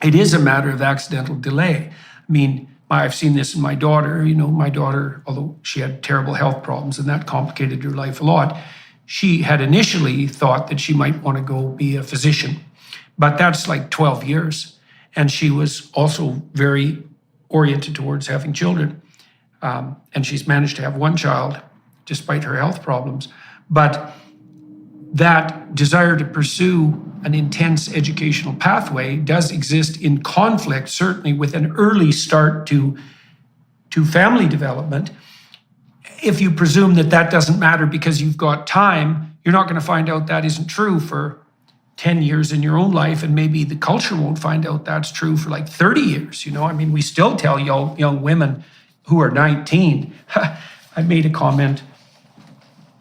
it is a matter of accidental delay. I mean, I've seen this in my daughter. My daughter, although she had terrible health problems and that complicated her life a lot, she had initially thought that she might want to go be a physician, but that's like 12 years. And she was also very oriented towards having children. And she's managed to have one child despite her health problems. But that desire to pursue an intense educational pathway does exist in conflict, certainly with an early start to family development. If you presume that that doesn't matter because you've got time, you're not going to find out that isn't true for 10 years in your own life, and maybe the culture won't find out that's true for like 30 years. I mean, we still tell young women who are 19. I made a comment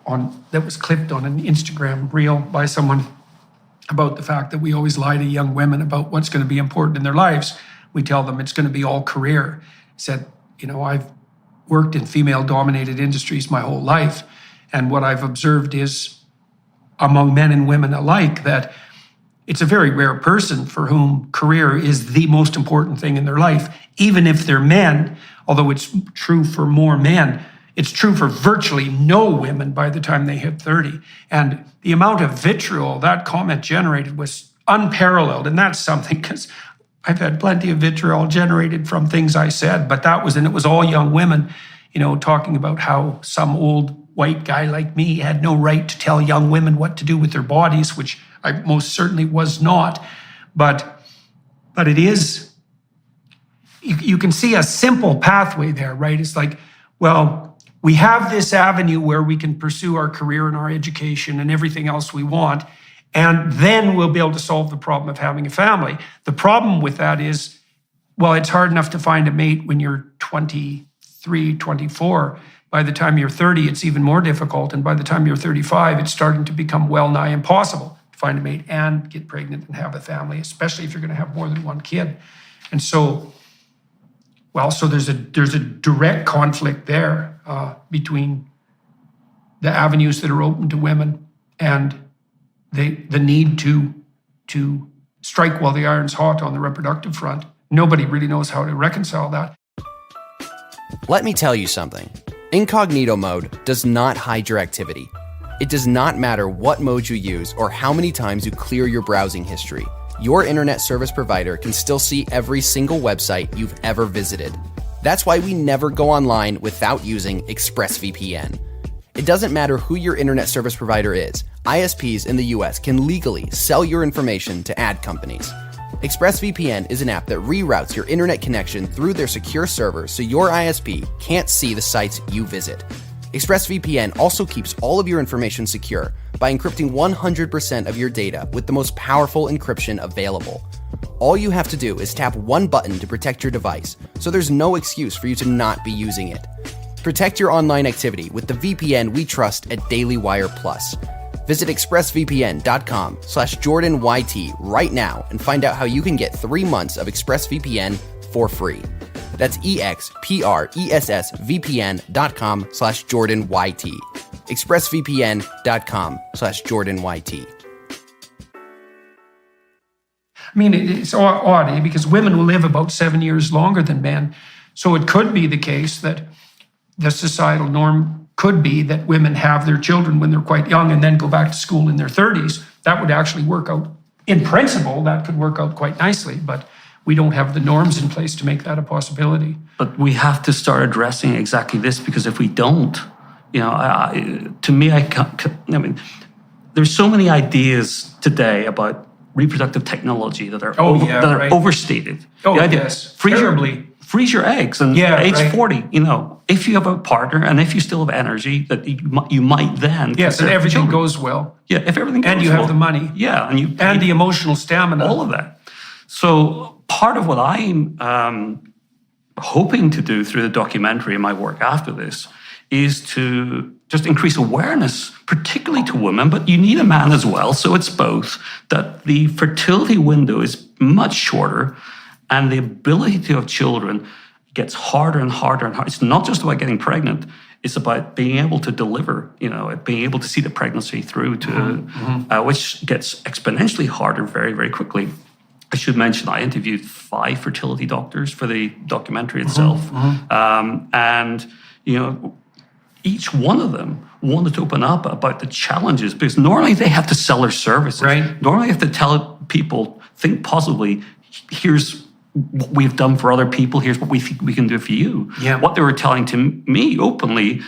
that was clipped on an Instagram reel by someone about the fact that we always lie to young women about what's going to be important in their lives. We tell them it's going to be all career. I said, I've worked in female-dominated industries my whole life, and what I've observed is, among men and women alike, that it's a very rare person for whom career is the most important thing in their life, even if they're men, although it's true for more men. It's true for virtually no women by the time they hit 30. And the amount of vitriol that comment generated was unparalleled. And that's something, because I've had plenty of vitriol generated from things I said, but it was all young women, talking about how some old white guy like me had no right to tell young women what to do with their bodies, which I most certainly was not. But it is, you can see a simple pathway there, right? It's like, well, we have this avenue where we can pursue our career and our education and everything else we want, and then we'll be able to solve the problem of having a family. The problem with that is, well, it's hard enough to find a mate when you're 23, 24. By the time you're 30, it's even more difficult. And by the time you're 35, it's starting to become well nigh impossible to find a mate and get pregnant and have a family, especially if you're going to have more than one kid. And so there's a direct conflict there between the avenues that are open to women and the need to strike while the iron's hot on the reproductive front. Nobody really knows how to reconcile that. Let me tell you something. Incognito mode does not hide your activity. It does not matter what mode you use or how many times you clear your browsing history. Your internet service provider can still see every single website you've ever visited. That's why we never go online without using ExpressVPN. It doesn't matter who your internet service provider is. ISPs in the US can legally sell your information to ad companies. ExpressVPN is an app that reroutes your internet connection through their secure server so your ISP can't see the sites you visit. ExpressVPN also keeps all of your information secure by encrypting 100% of your data with the most powerful encryption available. All you have to do is tap one button to protect your device, so there's no excuse for you to not be using it. Protect your online activity with the VPN we trust at Daily Wire Plus. Visit expressvpn.com/JordanYT right now and find out how you can get 3 months of ExpressVPN for free. That's expressvpn.com/JordanYT. expressvpn.com/JordanYT. I mean, it's odd because women will live about 7 years longer than men. So it could be the case that the societal norm could be that women have their children when they're quite young and then go back to school in their 30s. That would actually work out. In principle, that could work out quite nicely, but we don't have the norms in place to make that a possibility. But we have to start addressing exactly this, because if we don't, to me, I mean, there's so many ideas today about reproductive technology that are overstated. Oh, yes, freeze your eggs, and age 40, if you have a partner and if you still have energy, that you might then. Yes, and everything goes well. Yeah, if everything goes well. And you have the money. Yeah, and the emotional stamina. All of that. So part of what I'm hoping to do through the documentary and my work after this is to just increase awareness, particularly to women, but you need a man as well, so it's both, that the fertility window is much shorter and the ability to have children gets harder and harder and harder. It's not just about getting pregnant, it's about being able to deliver, being able to see the pregnancy through to, which gets exponentially harder very, very quickly. I should mention I interviewed 5 fertility doctors for the documentary itself, and each one of them wanted to open up about the challenges, because normally they have to sell their services. Right. Normally they have to tell people, think positively, here's what we've done for other people, here's what we think we can do for you. Yeah. What they were telling to me openly,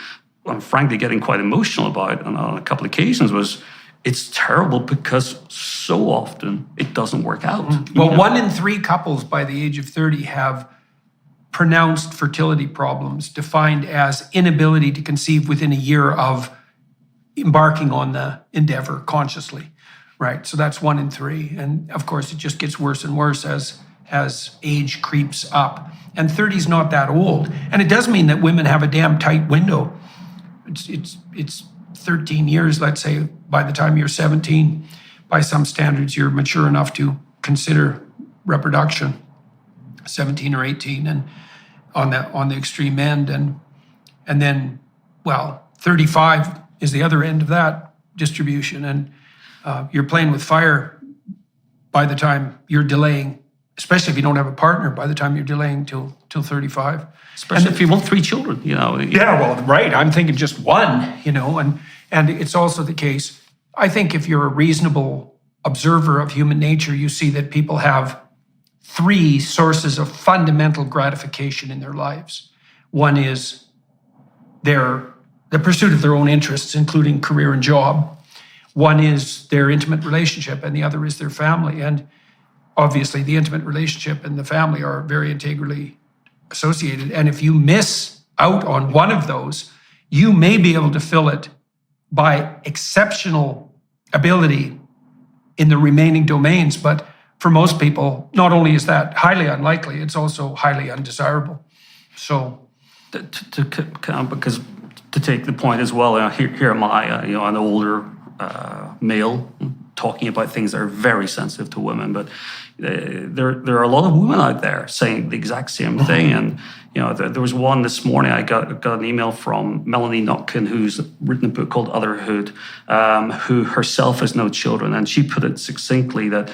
I'm frankly getting quite emotional about on a couple of occasions, was it's terrible because so often it doesn't work out. Well, 1 in 3 couples by the age of 30 have pronounced fertility problems defined as inability to conceive within a year of embarking on the endeavor consciously, right? So that's 1 in 3. And of course, it just gets worse and worse as age creeps up. And 30 is not that old. And it does mean that women have a damn tight window. It's 13 years, let's say, by the time you're 17. By some standards, you're mature enough to consider reproduction, 17 or 18, and on the extreme end. And then, well, 35 is the other end of that distribution. And you're playing with fire by the time you're delaying, especially if you don't have a partner, by the time you're delaying till 35. Especially if you want 3 children, Yeah, well, right. I'm thinking just 1, and it's also the case. I think if you're a reasonable observer of human nature, you see that people have 3 sources of fundamental gratification in their lives. One is the pursuit of their own interests, including career and job. One is their intimate relationship, and the other is their family. And obviously, the intimate relationship and the family are very integrally associated. And if you miss out on one of those, you may be able to fill it by exceptional ability in the remaining domains. But for most people, not only is that highly unlikely, it's also highly undesirable. So, because to take the point as well, here am I, an older male talking about things that are very sensitive to women, but there are a lot of women out there saying the exact same thing. And there was one this morning. I got an email from Melanie Notkin, who's written a book called Otherhood, who herself has no children, and she put it succinctly that,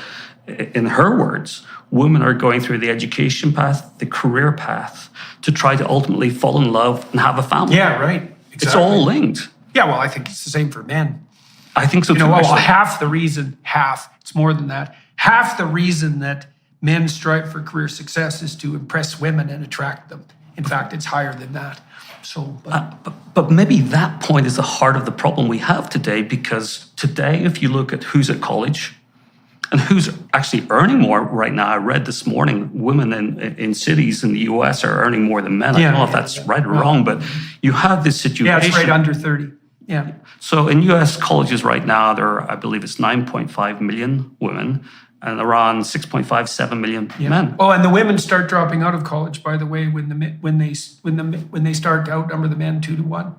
in her words, women are going through the education path, the career path, to try to ultimately fall in love and have a family. yeah, right. Exactly. It's all linked. Yeah, well, I think it's the same for men. I think so too. Well, actually. it's more than that. Half the reason that men strive for career success is to impress women and attract them. In fact, it's higher than that. So, But maybe that point is the heart of the problem we have today, because today, if you look at who's at college and who's actually earning more right now, I read this morning, women in cities in the US are earning more than men. I don't know if that's right or wrong, but you have this situation. yeah, it's right under 30. Yeah. So in US colleges right now, I believe it's 9.5 million women and around 6.57 million men. Oh, and the women start dropping out of college, by the way, when they start to outnumber the men 2 to 1,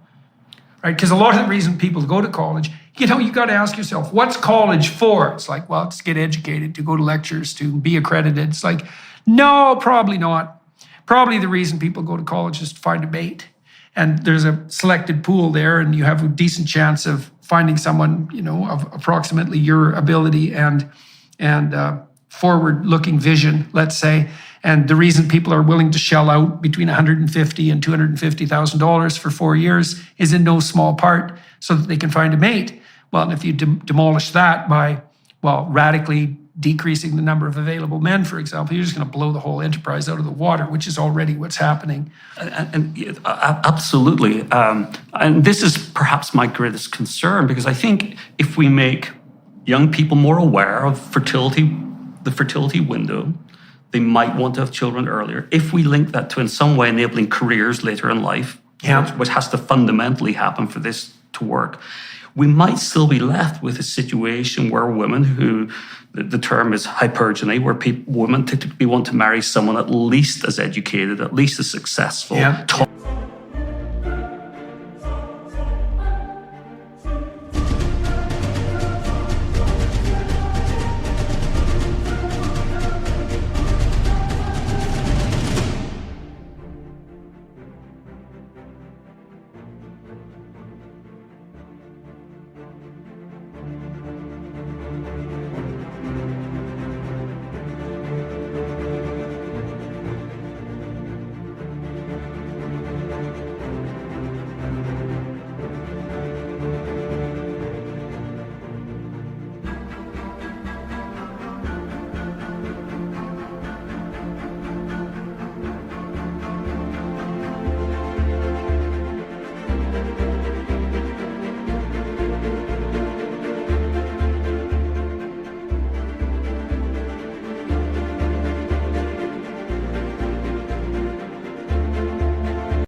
right? Because a lot of the reason people go to college, you got to ask yourself, what's college for? It's like, well, it's to get educated, to go to lectures, to be accredited. It's like, no, probably not. Probably the reason people go to college is to find a mate, and there's a selected pool there, and you have a decent chance of finding someone, of approximately your ability and forward-looking vision, let's say. And the reason people are willing to shell out between $150,000 and $250,000 for 4 years is in no small part so that they can find a mate. Well, and if you demolish that by, radically decreasing the number of available men, for example, you're just going to blow the whole enterprise out of the water, which is already what's happening. And absolutely. And this is perhaps my greatest concern, because I think if we make young people more aware of fertility, the fertility window, they might want to have children earlier. If we link that to in some way enabling careers later in life, which has to fundamentally happen for this to work, we might still be left with a situation where women who, the term is hypergamy, where women typically want to marry someone at least as educated, at least as successful,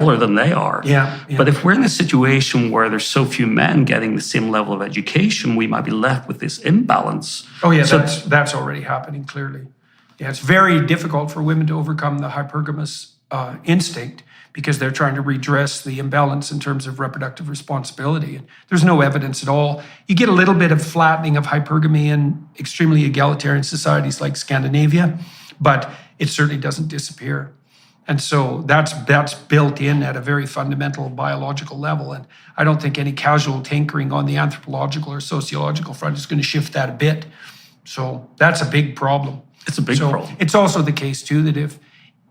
taller than they are. Yeah, yeah. But if we're in a situation where there's so few men getting the same level of education, we might be left with this imbalance. Oh yeah, So- that's already happening clearly. Yeah, it's very difficult for women to overcome the hypergamous instinct because they're trying to redress the imbalance in terms of reproductive responsibility. And there's no evidence at all. You get a little bit of flattening of hypergamy in extremely egalitarian societies like Scandinavia, but it certainly doesn't disappear. And so that's built in at a very fundamental biological level. And I don't think any casual tinkering on the anthropological or sociological front is going to shift that a bit. So that's a big problem. It's a big problem. It's also the case, too, that if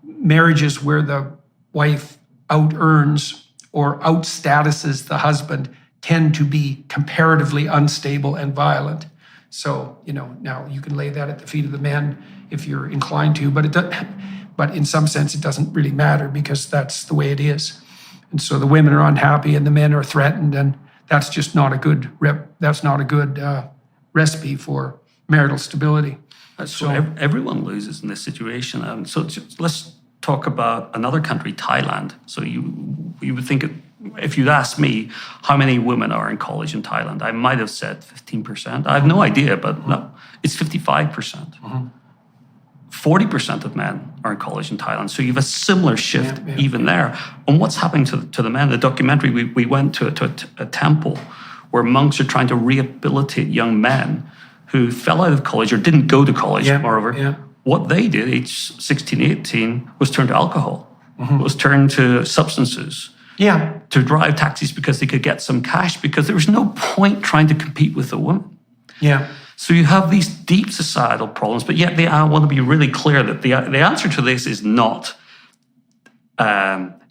marriages where the wife out-earns or out-statuses the husband tend to be comparatively unstable and violent. So, now you can lay that at the feet of the men if you're inclined to, but in some sense it doesn't really matter because that's the way it is. And so the women are unhappy and the men are threatened, and that's just not a good recipe for marital stability. So everyone loses in this situation. So let's talk about another country, Thailand. So you would think, if you'd asked me how many women are in college in Thailand, I might have said 15%. I have no idea, but no, it's 55%. 40% of men are in college in Thailand. So you have a similar shift even there. And what's happening to the men? The documentary, we went to a temple where monks are trying to rehabilitate young men who fell out of college or didn't go to college, moreover. Yeah. What they did, age 16, 18, was turn to alcohol, was turn to substances, to drive taxis because they could get some cash, because there was no point trying to compete with a woman. Yeah. So you have these deep societal problems, but yet I want to be really clear that the answer to this is not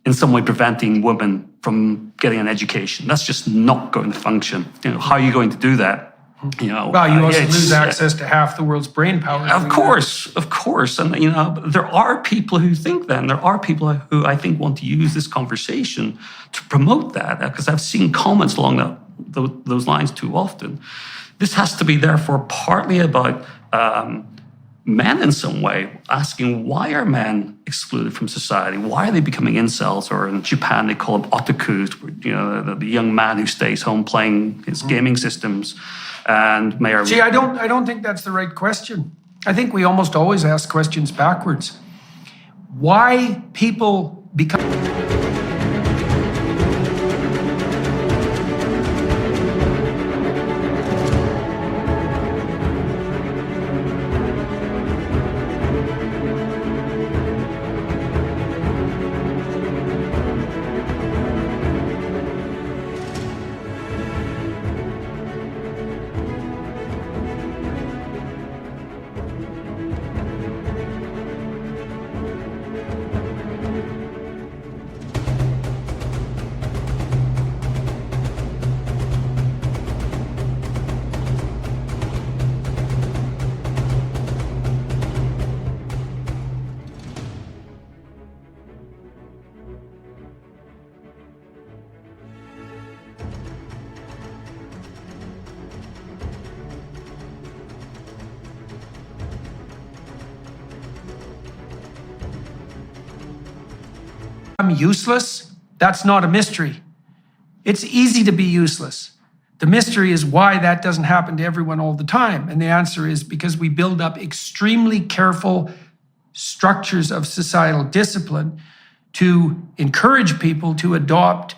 in some way preventing women from getting an education. That's just not going to function. How are you going to do that? Well, you also lose access to half the world's brain power. Of course. And, there are people who think that, and there are people who I think want to use this conversation to promote that, because I've seen comments along those lines too often. This has to be, therefore, partly about men in some way, asking why are men excluded from society? Why are they becoming incels? Or in Japan, they call them otakus, the young man who stays home playing his gaming systems. And See, I don't think that's the right question. I think we almost always ask questions backwards. Why people become... I'm useless? That's not a mystery. It's easy to be useless. The mystery is why that doesn't happen to everyone all the time. And the answer is because we build up extremely careful structures of societal discipline to encourage people to adopt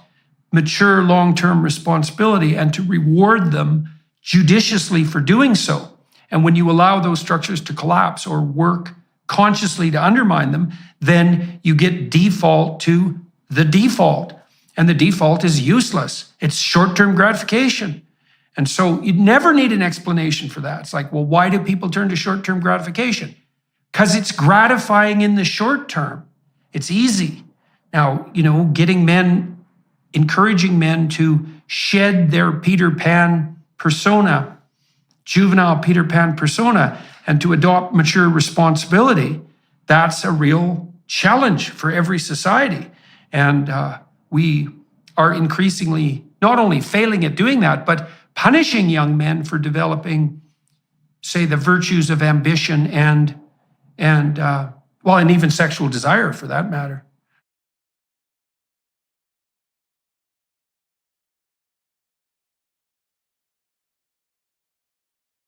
mature long-term responsibility and to reward them judiciously for doing so. And when you allow those structures to collapse or work consciously to undermine them, then you get default to the default. And the default is useless. It's short-term gratification. And so you never need an explanation for that. It's like, well, why do people turn to short-term gratification? Because it's gratifying in the short term. It's easy. Now, encouraging men to shed their Peter Pan persona, juvenile Peter Pan persona, and to adopt mature responsibility, that's a real challenge for every society. And we are increasingly not only failing at doing that, but punishing young men for developing, say, the virtues of ambition and even sexual desire, for that matter.